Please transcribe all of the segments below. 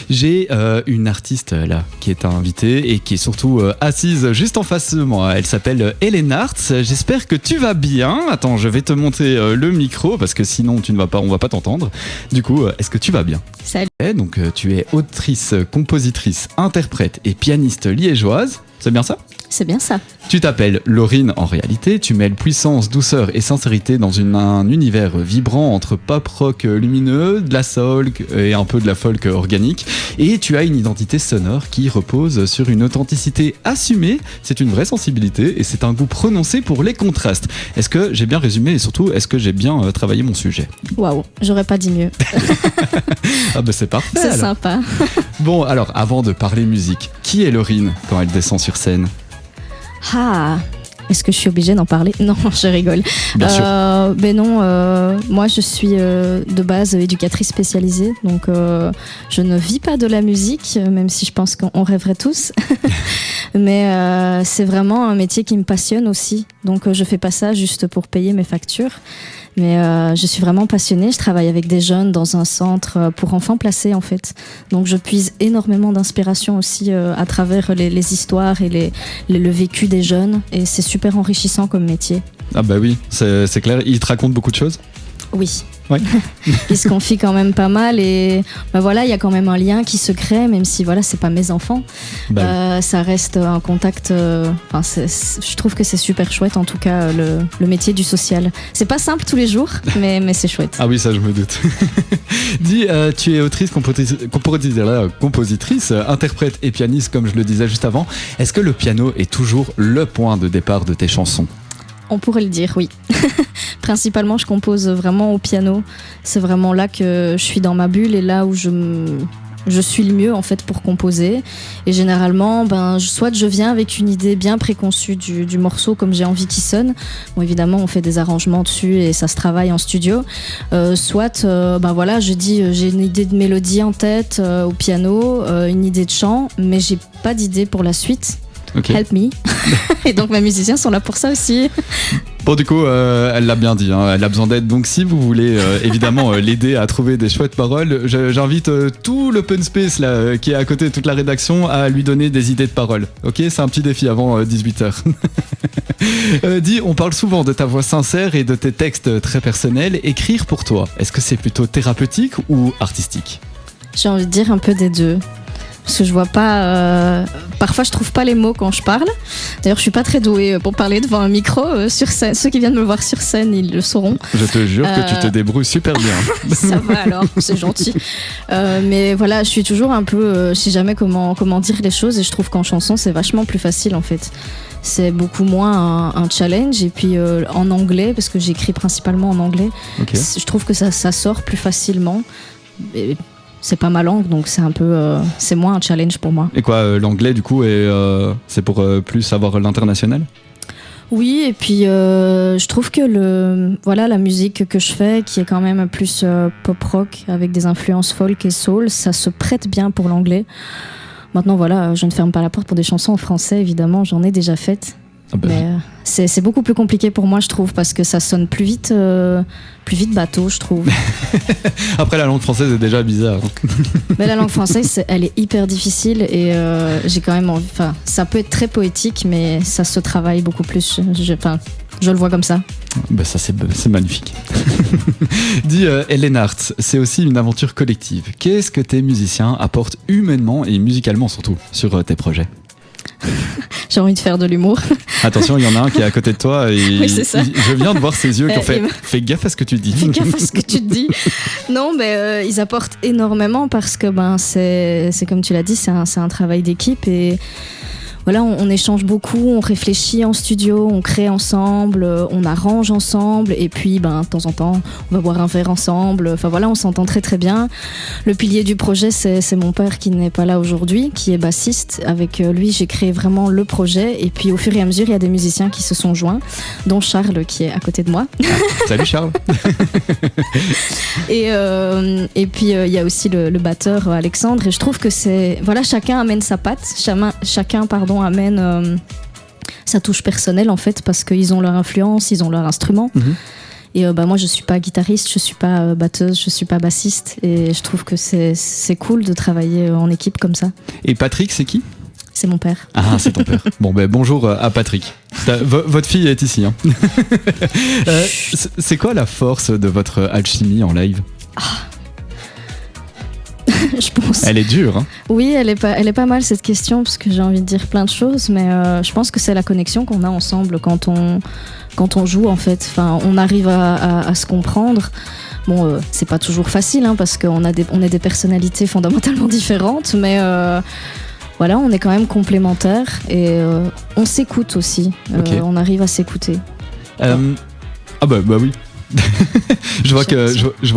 J'ai une artiste là qui est invitée et qui est surtout assise juste en face de moi. Elle s'appelle Hélène Arts. J'espère que tu vas bien. Attends, je vais te monter le micro parce que sinon tu ne vas pas, on va pas t'entendre. Du coup, est-ce que tu vas bien? Salut. Donc tu es autrice, compositrice, interprète et pianiste liégeoise. C'est bien ça? C'est bien ça. Tu t'appelles Laurine en réalité, tu mêles puissance, douceur et sincérité dans un univers vibrant entre pop rock lumineux, de la soul et un peu de la folk organique. Et tu as une identité sonore qui repose sur une authenticité assumée, c'est une vraie sensibilité et c'est un goût prononcé pour les contrastes. Est-ce que j'ai bien résumé et surtout, est-ce que j'ai bien travaillé mon sujet? Waouh, j'aurais pas dit mieux. Ah bah c'est parfait. C'est alors. sympa. Bon alors, avant de parler musique, qui est Laurine quand elle descend sur scène? Ah, est-ce que je suis obligée d'en parler? Non, je rigole. Bien sûr. Ben non, moi je suis de base éducatrice spécialisée, donc je ne vis pas de la musique, même si je pense qu'on rêverait tous. Mais c'est vraiment un métier qui me passionne aussi, donc je fais pas ça juste pour payer mes factures. Mais je suis vraiment passionnée, je travaille avec des jeunes dans un centre pour enfants placés en fait. Donc je puise énormément d'inspiration aussi à travers les histoires et le vécu des jeunes. Et c'est super enrichissant comme métier. Ah bah oui, c'est clair. Il te raconte beaucoup de choses? Oui. Ouais. Il se confie quand même pas mal et bah voilà, il y a quand même un lien qui se crée, même si voilà, c'est pas mes enfants. Ça reste un contact. Je trouve que c'est super chouette, en tout cas, le métier du social. C'est pas simple tous les jours, mais c'est chouette. Ah oui, ça je me doute. Dis, tu es autrice, compositrice, interprète et pianiste, comme je le disais juste avant. Est-ce que le piano est toujours le point de départ de tes chansons? On pourrait le dire, oui. Principalement, je compose vraiment au piano. C'est vraiment là que je suis dans ma bulle et là où je suis le mieux en fait pour composer. Et généralement, soit je viens avec une idée bien préconçue du morceau comme j'ai envie qu'il sonne. Bon, évidemment, on fait des arrangements dessus et ça se travaille en studio. Soit, voilà, je dis j'ai une idée de mélodie en tête au piano, une idée de chant, mais j'ai pas d'idée pour la suite. Okay. Help me. Et donc mes musiciens sont là pour ça aussi. Bon, du coup, elle l'a bien dit, hein, elle a besoin d'aide. Donc si vous voulez évidemment l'aider à trouver des chouettes paroles, j'invite tout l'open space là, qui est à côté de toute la rédaction à lui donner des idées de paroles. Ok, c'est un petit défi avant 18h. Dis, on parle souvent de ta voix sincère et de tes textes très personnels. Écrire pour toi, est-ce que c'est plutôt thérapeutique ou artistique? J'ai envie de dire un peu des deux. Parce que je vois pas. Parfois, je trouve pas les mots quand je parle. D'ailleurs, je suis pas très douée pour parler devant un micro. Sur scène, ceux qui viennent me voir sur scène, ils le sauront. Je te jure que tu te débrouilles super bien. Ça va alors, c'est gentil. Mais voilà, je suis toujours un peu. Je sais jamais comment dire les choses et je trouve qu'en chanson, c'est vachement plus facile en fait. C'est beaucoup moins un challenge et puis en anglais, parce que j'écris principalement en anglais. Okay. Je trouve que ça sort plus facilement. Et, c'est pas ma langue, donc c'est un peu, c'est moins un challenge pour moi. Et quoi, l'anglais du coup, c'est pour plus avoir l'international? Oui, et puis je trouve que la musique que je fais, qui est quand même plus pop rock avec des influences folk et soul, ça se prête bien pour l'anglais. Maintenant voilà, je ne ferme pas la porte pour des chansons en français, évidemment, j'en ai déjà faites. Ah ben. Mais c'est beaucoup plus compliqué pour moi, je trouve, parce que ça sonne plus vite bateau, je trouve. Après, la langue française est déjà bizarre. Mais la langue française, elle est hyper difficile et j'ai quand même envie. Enfin, ça peut être très poétique, mais ça se travaille beaucoup plus. Je le vois comme ça. Ben ça, c'est magnifique. Dis, Hélène Arts, c'est aussi une aventure collective. Qu'est-ce que tes musiciens apportent humainement et musicalement surtout sur tes projets? J'ai envie de faire de l'humour. Attention, il y en a un qui est à côté de toi et oui, c'est ça. Je viens de voir ses yeux qui ont fait fais gaffe à ce que tu dis. Fais gaffe à ce que tu te dis. Non, mais ils apportent énormément parce que c'est comme tu l'as dit, c'est un travail d'équipe et voilà, on échange beaucoup, on réfléchit en studio, on crée ensemble, on arrange ensemble et puis de temps en temps on va boire un verre ensemble. Enfin voilà, on s'entend très très bien. Le pilier du projet, c'est mon père qui n'est pas là aujourd'hui, qui est bassiste. Avec lui, j'ai créé vraiment le projet et puis au fur et à mesure, il y a des musiciens qui se sont joints, dont Charles qui est à côté de moi. Salut Charles. Et puis il y a aussi le batteur Alexandre et je trouve que chacun amène sa patte, chacun amène sa touche personnelle en fait parce qu'ils ont leur influence, ils ont leur instrument. Et moi, je suis pas guitariste, je suis pas batteuse, je suis pas bassiste. Et je trouve que c'est cool de travailler en équipe comme ça. Et Patrick, c'est qui ? C'est mon père. Ah, c'est ton père. Bon, bonjour à Patrick. Votre fille est ici. Hein. C'est quoi la force de votre alchimie en live ? Je pense. Elle est dure. Hein. Oui, elle est pas mal cette question parce que j'ai envie de dire plein de choses, mais je pense que c'est la connexion qu'on a ensemble quand on joue en fait. Enfin, on arrive à se comprendre. Bon, c'est pas toujours facile hein, parce qu'on a des personnalités fondamentalement différentes, mais voilà, on est quand même complémentaires et on s'écoute aussi. Okay. On arrive à s'écouter. Ah bah oui. je vois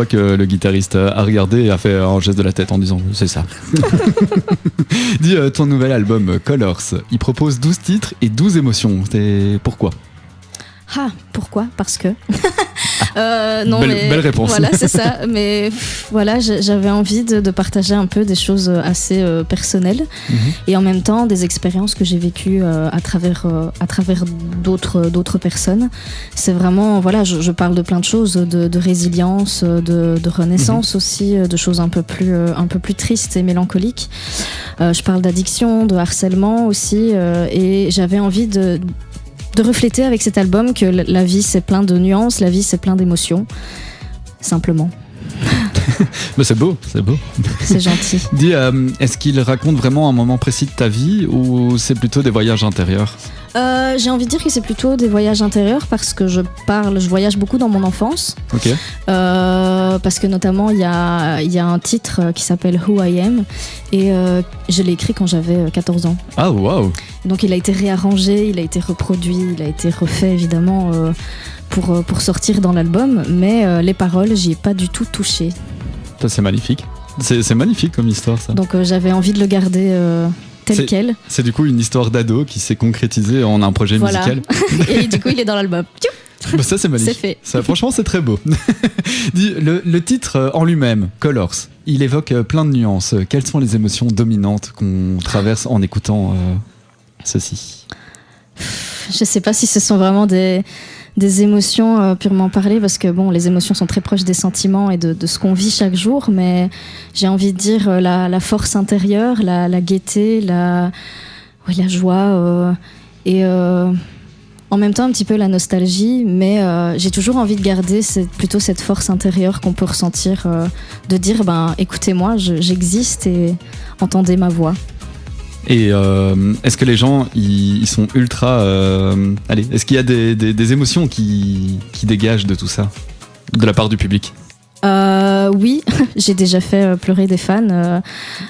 que le guitariste a regardé et a fait un geste de la tête en disant c'est ça. Dis, ton nouvel album Colors, il propose 12 titres et 12 émotions. Pourquoi ? Pourquoi ? Parce que. Belle réponse. Voilà, c'est ça. Mais voilà, j'avais envie de partager un peu des choses assez personnelles et en même temps des expériences que j'ai vécues à travers d'autres personnes. C'est vraiment, voilà, je parle de plein de choses, de résilience, de renaissance aussi, de choses un peu plus tristes et mélancoliques. Je parle d'addiction, de harcèlement aussi, et j'avais envie de refléter avec cet album que la vie c'est plein de nuances, la vie c'est plein d'émotions, simplement. Mais c'est beau. C'est gentil. Dis, est-ce qu'il raconte vraiment un moment précis de ta vie ou c'est plutôt des voyages intérieurs ? J'ai envie de dire que c'est plutôt des voyages intérieurs parce que je voyage beaucoup dans mon enfance. Ok. Parce que notamment il y a un titre qui s'appelle Who I Am et je l'ai écrit quand j'avais 14 ans. Ah waouh. Donc il a été réarrangé, il a été reproduit, il a été refait évidemment pour sortir dans l'album, mais les paroles j'y ai pas du tout touché. Ça c'est magnifique. C'est magnifique comme histoire ça. Donc j'avais envie de le garder tel quel. C'est du coup une histoire d'ado qui s'est concrétisée en un projet musical. Et du coup il est dans l'album. Bah ça c'est magnifique. C'est fait. Ça, franchement c'est très beau. Dis, le titre en lui-même, Colors, il évoque plein de nuances. Quelles sont les émotions dominantes qu'on traverse en écoutant ceci ? Je sais pas si ce sont vraiment des émotions purement parlées, parce que bon, les émotions sont très proches des sentiments et de ce qu'on vit chaque jour, mais j'ai envie de dire la force intérieure, la gaieté, la joie et en même temps un petit peu la nostalgie, mais j'ai toujours envie de garder plutôt cette force intérieure qu'on peut ressentir, de dire écoutez-moi, j'existe et entendez ma voix. Et est-ce que les gens ils sont ultra est-ce qu'il y a des émotions qui dégagent de tout ça de la part du public ? Oui, j'ai déjà fait pleurer des fans.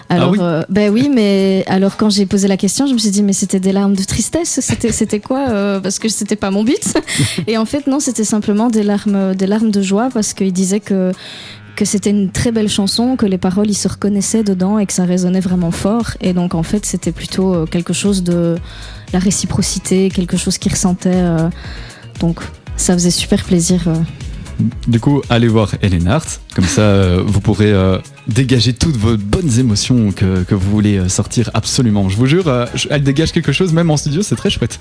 Alors, oui, mais alors quand j'ai posé la question, je me suis dit mais c'était des larmes de tristesse, c'était quoi parce que c'était pas mon but. Et en fait non, c'était simplement des larmes de joie parce qu'il disait que c'était une très belle chanson, que les paroles ils se reconnaissaient dedans et que ça résonnait vraiment fort. Et donc en fait c'était plutôt quelque chose de la réciprocité, quelque chose qu'ils ressentaient. Donc ça faisait super plaisir. Du coup, allez voir Hélène Hart, comme ça vous pourrez dégager toutes vos bonnes émotions que vous voulez sortir absolument. Je vous jure, elle dégage quelque chose, même en studio, c'est très chouette.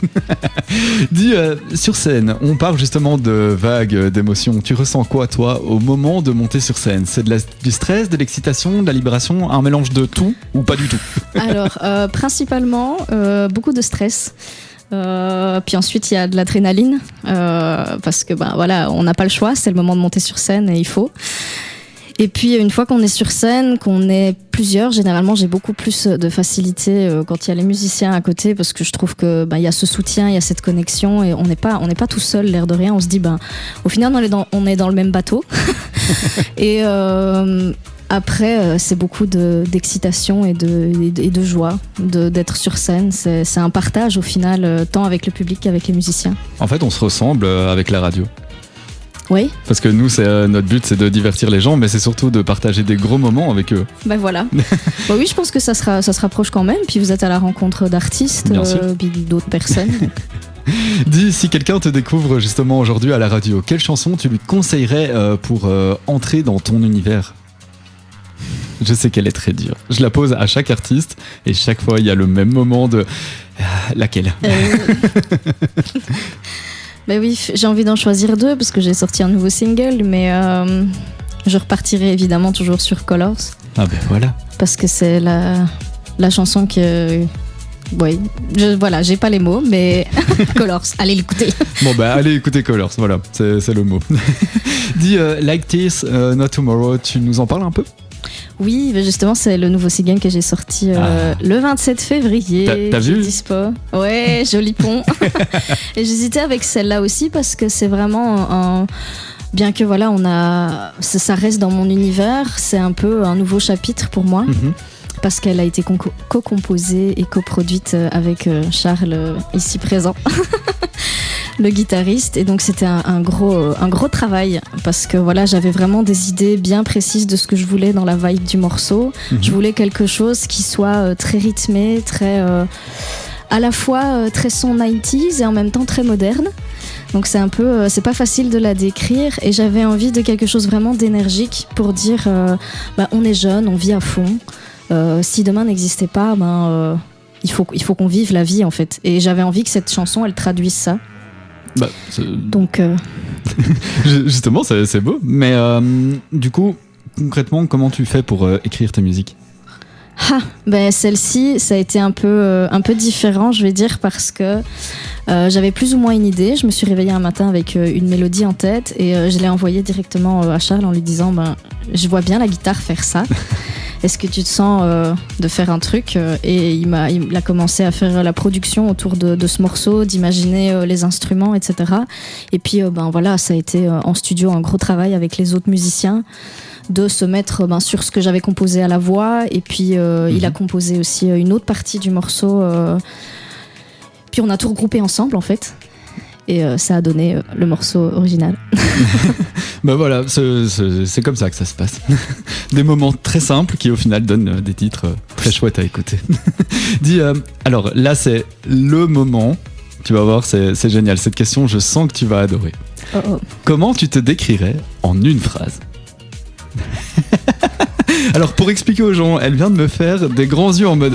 Dis, sur scène, on parle justement de vagues d'émotions. Tu ressens quoi, toi, au moment de monter sur scène ? C'est du stress, de l'excitation, de la libération, un mélange de tout ou pas du tout ? Alors, principalement, beaucoup de stress. Puis ensuite il y a de l'adrénaline parce que voilà, on n'a pas le choix, c'est le moment de monter sur scène et il faut. Et puis une fois qu'on est sur scène, qu'on est plusieurs, généralement j'ai beaucoup plus de facilité quand il y a les musiciens à côté, parce que je trouve que il y a ce soutien, il y a cette connexion et on n'est pas tout seul, l'air de rien. On se dit au final on est dans le même bateau. Et après, c'est beaucoup d'excitation et de joie d'être sur scène. C'est un partage au final, tant avec le public qu'avec les musiciens. En fait, on se ressemble avec la radio. Oui. Parce que nous, notre but, c'est de divertir les gens, mais c'est surtout de partager des gros moments avec eux. Voilà. Oui, je pense que ça se rapproche quand même. Puis vous êtes à la rencontre d'artistes, puis d'autres personnes. Dis, si quelqu'un te découvre justement aujourd'hui à la radio, quelle chanson tu lui conseillerais pour entrer dans ton univers ? Je sais qu'elle est très dure. Je la pose à chaque artiste et chaque fois il y a le même moment de laquelle Bah oui, j'ai envie d'en choisir 2 parce que j'ai sorti un nouveau single, mais je repartirai évidemment toujours sur Colors. Ah ben voilà. Parce que c'est la chanson que... Oui, voilà, j'ai pas les mots, mais Colors, allez l'écouter. Bon bah allez écouter Colors, voilà, c'est le mot. Dis Like This, Not Tomorrow, tu nous en parles un peu ? Oui, justement, c'est le nouveau single que j'ai sorti le 27 février. T'as vu ? Dispo. Ouais, joli pont. Et j'hésitais avec celle-là aussi parce que c'est vraiment un... Bien que voilà, ça reste dans mon univers, c'est un peu un nouveau chapitre pour moi. Parce qu'elle a été co-composée et coproduite avec Charles, ici présent, le guitariste. Et donc c'était un gros travail parce que voilà, j'avais vraiment des idées bien précises de ce que je voulais dans la vibe du morceau. Je voulais quelque chose qui soit très rythmé, très à la fois très son 90s et en même temps très moderne. Donc c'est pas facile de la décrire et j'avais envie de quelque chose vraiment d'énergique pour dire on est jeune, on vit à fond. Si demain n'existait pas, il faut qu'on vive la vie en fait. Et j'avais envie que cette chanson, elle traduise ça. Donc justement, c'est beau. Mais du coup, concrètement, comment tu fais pour écrire tes musiques ? Celle-ci, ça a été un peu différent, je vais dire, parce que j'avais plus ou moins une idée. Je me suis réveillée un matin avec une mélodie en tête et je l'ai envoyée directement à Charles en lui disant je vois bien la guitare faire ça. Est-ce que tu te sens de faire un truc ? Et il a commencé à faire la production autour de ce morceau, d'imaginer les instruments, etc. Et puis voilà, ça a été en studio un gros travail avec les autres musiciens de se mettre sur ce que j'avais composé à la voix. Et puis il a composé aussi une autre partie du morceau. Puis on a tout regroupé ensemble en fait. Et ça a donné le morceau original. Voilà, c'est comme ça que ça se passe. Des moments très simples qui au final donnent des titres très chouettes à écouter. Dis, alors là c'est le moment, tu vas voir, c'est génial. Cette question, je sens que tu vas adorer. Comment tu te décrirais en une phrase ? Alors pour expliquer aux gens, elle vient de me faire des grands yeux en mode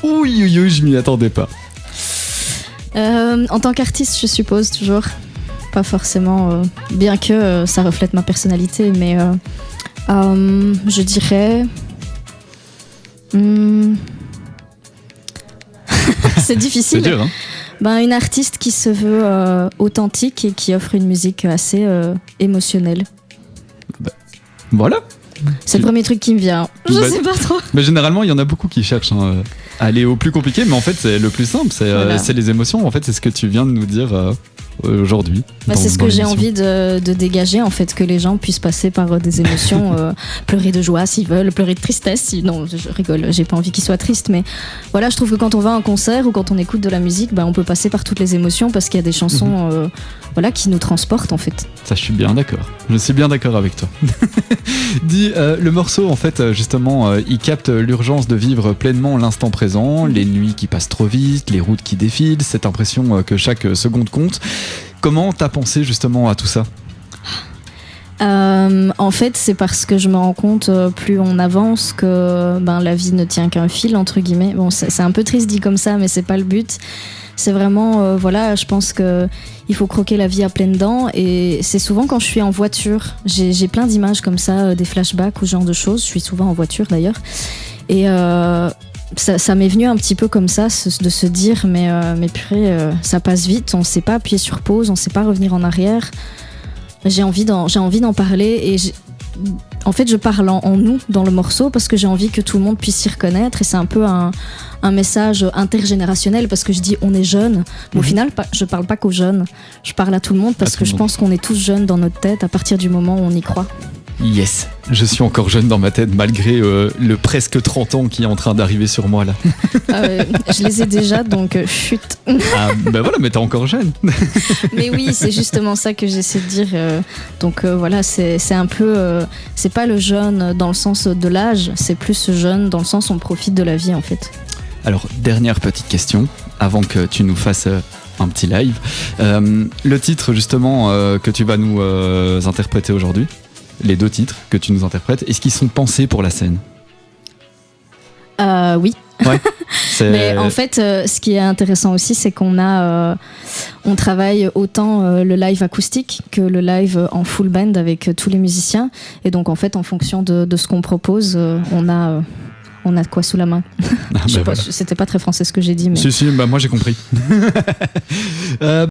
ouïe, je m'y attendais pas. En tant qu'artiste, je suppose, toujours. Pas forcément, bien que ça reflète ma personnalité, mais je dirais... C'est difficile. C'est dur, hein ? Une artiste qui se veut authentique et qui offre une musique assez émotionnelle. Voilà. C'est le premier truc qui me vient. Je sais pas trop. Mais généralement, il y en a beaucoup qui cherchent à aller au plus compliqué, mais en fait, c'est le plus simple. C'est les émotions. En fait, c'est ce que tu viens de nous dire aujourd'hui. C'est ce que j'ai envie de dégager, en fait, que les gens puissent passer par des émotions, pleurer de joie s'ils veulent, pleurer de tristesse. Non, je rigole, j'ai pas envie qu'ils soient tristes, mais voilà, je trouve que quand on va à un concert ou quand on écoute de la musique, on peut passer par toutes les émotions parce qu'il y a des chansons qui nous transportent, en fait. Ça, je suis bien d'accord. Je suis bien d'accord avec toi. Dis, le morceau, en fait, justement, il capte l'urgence de vivre pleinement l'instant présent, les nuits qui passent trop vite, les routes qui défilent, cette impression que chaque seconde compte. Comment t'as pensé justement à tout ça ? En fait, c'est parce que je me rends compte, plus on avance, que la vie ne tient qu'un fil, entre guillemets. Bon, c'est un peu triste dit comme ça, mais c'est pas le but. C'est vraiment, je pense qu'il faut croquer la vie à pleines dents. Et c'est souvent quand je suis en voiture, j'ai plein d'images comme ça, des flashbacks ou ce genre de choses. Je suis souvent en voiture d'ailleurs. Et ça m'est venu un petit peu comme ça, de se dire, mais purée, ça passe vite, on ne sait pas appuyer sur pause, on ne sait pas revenir en arrière. J'ai envie d'en parler et en fait, je parle en nous dans le morceau parce que j'ai envie que tout le monde puisse s'y reconnaître et c'est un peu un message intergénérationnel parce que je dis on est jeunes, mais au final, je parle pas qu'aux jeunes, je parle à tout le monde parce que je pense qu'on est tous jeunes dans notre tête à partir du moment où on y croit. Yes, je suis encore jeune dans ma tête malgré le presque 30 ans qui est en train d'arriver sur moi là. Je les ai déjà donc chut. Voilà, mais t'es encore jeune. Mais oui, c'est justement ça que j'essaie de dire. Donc voilà, c'est un peu, c'est pas le jeune dans le sens de l'âge, c'est plus jeune dans le sens on profite de la vie en fait. Alors dernière petite question avant que tu nous fasses un petit live. Le titre justement que tu vas nous interpréter aujourd'hui. Les 2 titres que tu nous interprètes, est-ce qu'ils sont pensés pour la scène ? Oui. Ouais. Mais en fait, ce qui est intéressant aussi, c'est qu'on on travaille autant le live acoustique que le live en full band avec tous les musiciens. Et donc, en fait, en fonction de ce qu'on propose, on a de quoi sous la main. C'était pas très français ce que j'ai dit. Mais... Si, moi j'ai compris.